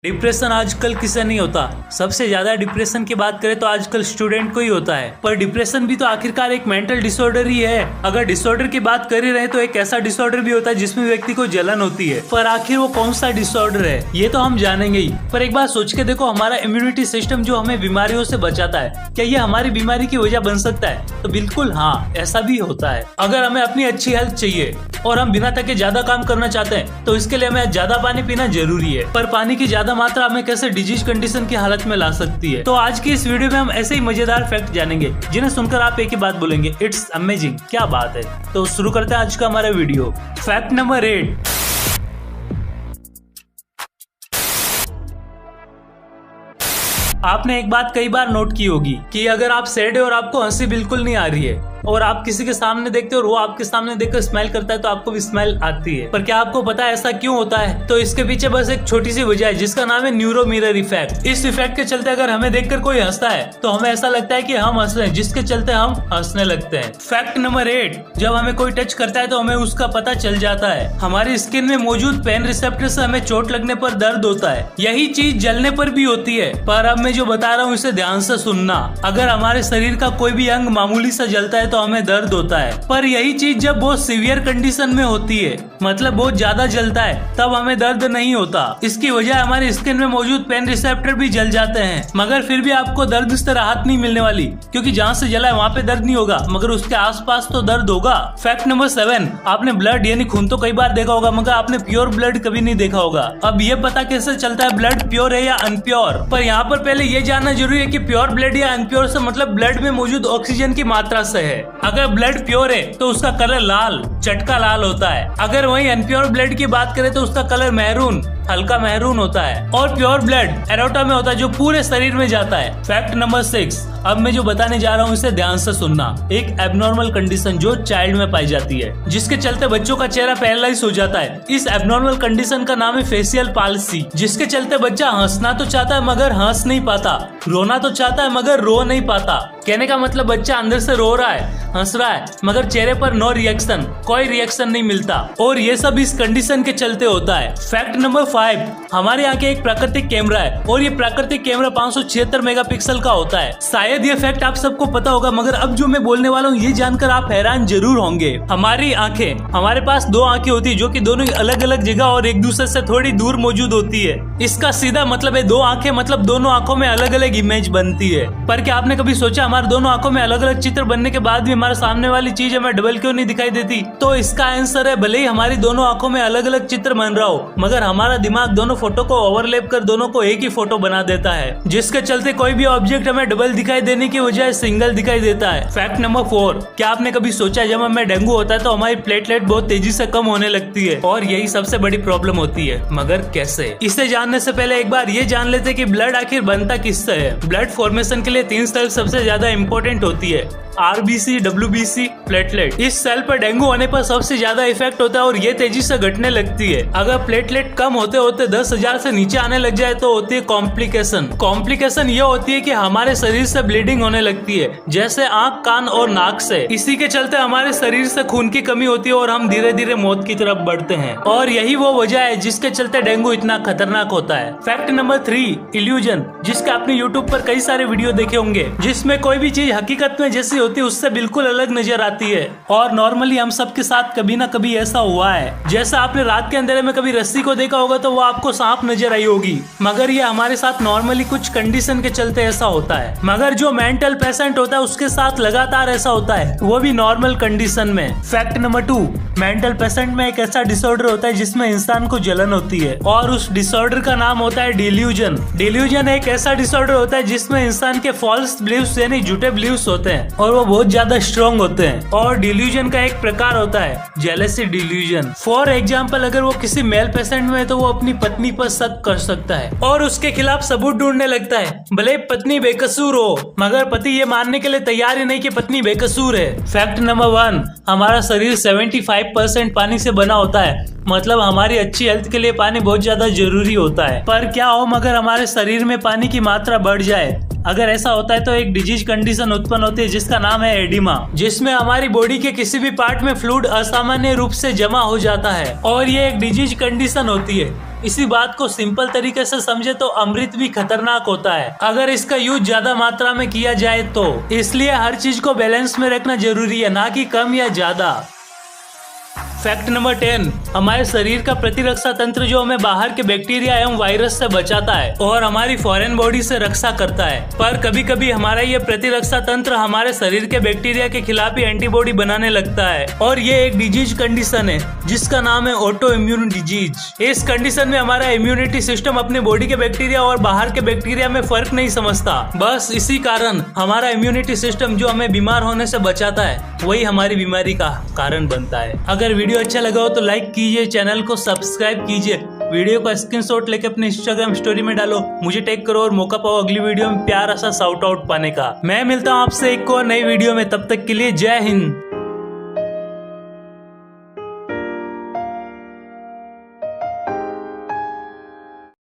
Depression आजकल किसे नहीं होता। सबसे ज्यादा डिप्रेशन की बात करें तो आजकल स्टूडेंट को ही होता है। पर डिप्रेशन भी तो आखिरकार एक मेंटल डिसऑर्डर ही है। अगर डिसऑर्डर की बात कर ही रहे तो एक ऐसा डिसऑर्डर भी होता है जिसमें व्यक्ति को जलन होती है। पर आखिर वो कौन सा डिसऑर्डर है ये तो हम जानेंगे ही। पर एक बात सोच के देखो, हमारा इम्यूनिटी सिस्टम जो हमें बीमारियों से बचाता है, क्या ये हमारी बीमारी की वजह बन सकता है? तो बिल्कुल हाँ, ऐसा भी होता है। अगर हमें अपनी अच्छी हेल्थ चाहिए और हम बिना थके ज्यादा काम करना चाहते हैं तो इसके लिए हमें ज्यादा पानी पीना जरूरी है। पर पानी की ज्यादा मात्रा हमें कैसे डिजीज कंडीशन की हालत में ला सकती है। तो आज की इस वीडियो में हम ऐसे ही मजेदार फैक्ट जानेंगे जिन्हें सुनकर आप एक ही बात बोलेंगे, इट्स अमेजिंग, क्या बात है। तो शुरू करते हैं आज का हमारा वीडियो। Fact number 8। आपने एक बात कई बार नोट की होगी कि अगर आप सैड है और आपको हंसी बिल्कुल नहीं आ रही है और आप किसी के सामने देखते हो और वो आपके सामने देखकर स्माइल करता है तो आपको भी स्माइल आती है। पर क्या आपको पता है ऐसा क्यों होता है? तो इसके पीछे बस एक छोटी सी वजह है जिसका नाम है न्यूरो मिरर इफेक्ट। इस इफेक्ट के चलते अगर हमें देखकर कोई हंसता है तो हमें ऐसा लगता है कि हम हंस रहे हैं, जिसके चलते हम हंसने लगते हैं। Fact number 8। जब हमें कोई टच करता है तो हमें उसका पता चल जाता है। हमारी स्किन में मौजूद पेन रिसेप्टर से हमें चोट लगने पर दर्द होता है। यही चीज जलने पर भी होती है। पर अब मैं जो बता रहा हूँ इसे ध्यान से सुनना। अगर हमारे शरीर का कोई भी अंग मामूली सा जलता है तो हमें दर्द होता है। पर यही चीज जब बहुत सीवियर कंडीशन में होती है, मतलब बहुत ज्यादा जलता है, तब हमें दर्द नहीं होता। इसकी वजह हमारी स्किन में मौजूद पेन रिसेप्टर भी जल जाते हैं। मगर फिर भी आपको दर्द से राहत नहीं मिलने वाली, क्योंकि जहाँ से जला है वहाँ पे दर्द नहीं होगा, मगर उसके आसपास तो दर्द होगा। Fact number 7। आपने ब्लड यानी खून तो कई बार देखा होगा, मगर आपने प्योर ब्लड कभी नहीं देखा होगा। अब ये पता कैसे चलता है ब्लड प्योर है या अनप्योर? पर यहाँ पर पहले ये जानना जरूरी है कि प्योर ब्लड या अनप्योर से मतलब ब्लड में मौजूद ऑक्सीजन की मात्रा से है। अगर ब्लड प्योर है तो उसका कलर लाल, चटका लाल होता है। अगर वहीं अनप्योर ब्लड की बात करें तो उसका कलर मैरून, हल्का मैरून होता है। और प्योर ब्लड एरोटा में होता है जो पूरे शरीर में जाता है। Fact number 6। अब मैं जो बताने जा रहा हूँ इसे ध्यान से सुनना। एक एबनॉर्मल कंडीशन जो चाइल्ड में पाई जाती है, जिसके चलते बच्चों का चेहरा पैरालाइज हो जाता है। इस एबनॉर्मल कंडीशन का नाम है फेशियल पाल्सी, जिसके चलते बच्चा हंसना तो चाहता है मगर हंस नहीं पाता, रोना तो चाहता है मगर रो नहीं पाता। कहने का मतलब बच्चा अंदर से रो रहा है, हंस रहा है, मगर चेहरे पर नो रिएक्शन, कोई रिएक्शन नहीं मिलता। और ये सब इस कंडीशन के चलते होता है। Fact number 5। हमारे आंखें एक प्राकृतिक कैमरा है और ये प्राकृतिक कैमरा 576 मेगापिक्सल का होता है। शायद ये फैक्ट आप सबको पता होगा, मगर अब जो मैं बोलने वाला हूँ ये जानकर आप हैरान जरूर होंगे। हमारी आंखें, हमारे पास 2 आंखें होती है जो कि दोनों अलग अलग जगह और एक दूसरे से थोड़ी दूर मौजूद होती है। इसका सीधा मतलब है 2 आंखें मतलब दोनों आंखों में अलग अलग इमेज बनती है। पर क्या आपने कभी सोचा हमारे दोनों आंखों में अलग अलग चित्र बनने के बाद भी हमारे सामने वाली चीज हमें डबल क्यों नहीं दिखाई देती? तो इसका आंसर है, भले ही हमारी दोनों आंखों में अलग अलग चित्र बन रहा हो, मगर हमारा दिमाग दोनों फोटो को ओवरलैप कर दोनों को एक ही फोटो बना देता है, जिसके चलते कोई भी ऑब्जेक्ट हमें डबल दिखाई देने की वजह सिंगल दिखाई देता है। Fact number 4। क्या आपने कभी सोचा जब हमें डेंगू होता है तो हमारी प्लेटलेट बहुत तेजी से कम होने लगती है और यही सबसे बड़ी प्रॉब्लम होती है, मगर कैसे? इसे जानने से पहले एक बार ये जान लेते कि ब्लड आखिर बनता किससे है। ब्लड फॉर्मेशन के लिए 3 सेल सबसे ज्यादा इंपॉर्टेंट होती है, आरबीसी, डब्ल्यूबीसी, प्लेटलेट। इस सेल पर डेंगू होने पर सबसे ज्यादा इफेक्ट होता है और ये तेजी से घटने लगती है। अगर प्लेटलेट कम होते होते 10,000 से नीचे आने लग जाए तो होती है कॉम्प्लिकेशन। कॉम्प्लिकेशन ये होती है कि हमारे शरीर से ब्लीडिंग होने लगती है, जैसे आंख, कान और नाक से। इसी के चलते हमारे शरीर से खून की कमी होती है और हम धीरे धीरे मौत की तरफ बढ़ते हैं। और यही वो वजह है जिसके चलते डेंगू इतना खतरनाक होता है। Fact number 3। इल्यूजन, जिसके आपने यूट्यूब पर कई सारे वीडियो देखे होंगे, जिसमें कोई भी चीज हकीकत में जैसी होती है उससे बिल्कुल अलग नजर आती है। और नॉर्मली हम सबके साथ कभी ना कभी ऐसा हुआ है। जैसा आपने रात के अंधेरे में कभी रस्सी को देखा होगा तो वो आपको सांप नजर आई होगी, मगर ये हमारे साथ नॉर्मली कुछ कंडीशन के चलते ऐसा होता है। मगर जो मेंटल पेशेंट होता है उसके साथ लगातार ऐसा होता है, वो भी नॉर्मल कंडीशन में। Fact number 2। मेंटल पेशेंट में एक ऐसा डिसऑर्डर होता है जिसमें इंसान को जलन होती है और उस डिसऑर्डर का नाम होता है डिल्यूजन। डिल्यूजन एक ऐसा डिसऑर्डर होता है जिसमें इंसान के फॉल्स बिलीव्स यानी झूठे बिलीव्स होते हैं और वो बहुत ज्यादा स्ट्रॉन्ग होते हैं। और डिल्यूजन का एक प्रकार होता है जेलसी डिल्यूजन। फॉर एग्जाम्पल, अगर वो किसी मेल पेशेंट में है तो वो अपनी पत्नी पर शक कर सकता है और उसके खिलाफ सबूत ढूंढने लगता है, भले पत्नी बेकसूर हो, मगर पति ये मानने के लिए तैयार ही नहीं कि पत्नी बेकसूर है। Fact number 1। हमारा शरीर 75% पानी से बना होता है, मतलब हमारी अच्छी हेल्थ के लिए पानी बहुत ज्यादा जरूरी होता है। पर क्या हो मगर हमारे शरीर में पानी की मात्रा बढ़ जाए अगर ऐसा होता है तो एक डिजीज कंडीशन उत्पन्न होती है जिसका नाम है एडिमा, जिसमें हमारी बॉडी के किसी भी पार्ट में फ्लूइड असामान्य रूप से जमा हो जाता है और ये एक डिजीज कंडीशन होती है। इसी बात को सिंपल तरीके से समझे तो अमृत भी खतरनाक होता है अगर इसका यूज ज्यादा मात्रा में किया जाए तो। इसलिए हर चीज को बैलेंस में रखना जरूरी है, ना कि कम या ज्यादा। फैक्ट नंबर 10, हमारे शरीर का प्रतिरक्षा तंत्र जो हमें बाहर के बैक्टीरिया एवं वायरस से बचाता है और हमारी फॉरेन बॉडी से रक्षा करता है, पर कभी कभी हमारा ये प्रतिरक्षा तंत्र हमारे शरीर के बैक्टीरिया के खिलाफ ही एंटीबॉडी बनाने लगता है और ये एक डिजीज कंडीशन है जिसका नाम है ऑटो इम्यून डिजीज। इस कंडीशन में हमारा इम्यूनिटी सिस्टम अपने बॉडी के बैक्टीरिया और बाहर के बैक्टीरिया में फर्क नहीं समझता। बस इसी कारण हमारा इम्यूनिटी सिस्टम जो हमें बीमार होने से बचाता है वही हमारी बीमारी का कारण बनता है। अगर वीडियो अच्छा लगा हो तो लाइक कीजिए, चैनल को सब्सक्राइब कीजिए, वीडियो का स्क्रीनशॉट लेके अपने इंस्टाग्राम स्टोरी में डालो, मुझे टैग करो और मौका पाओ अगली वीडियो में प्यारा सा शाउट आउट पाने का। मैं मिलता हूँ आपसे एक और नई वीडियो में, तब तक के लिए जय हिंद।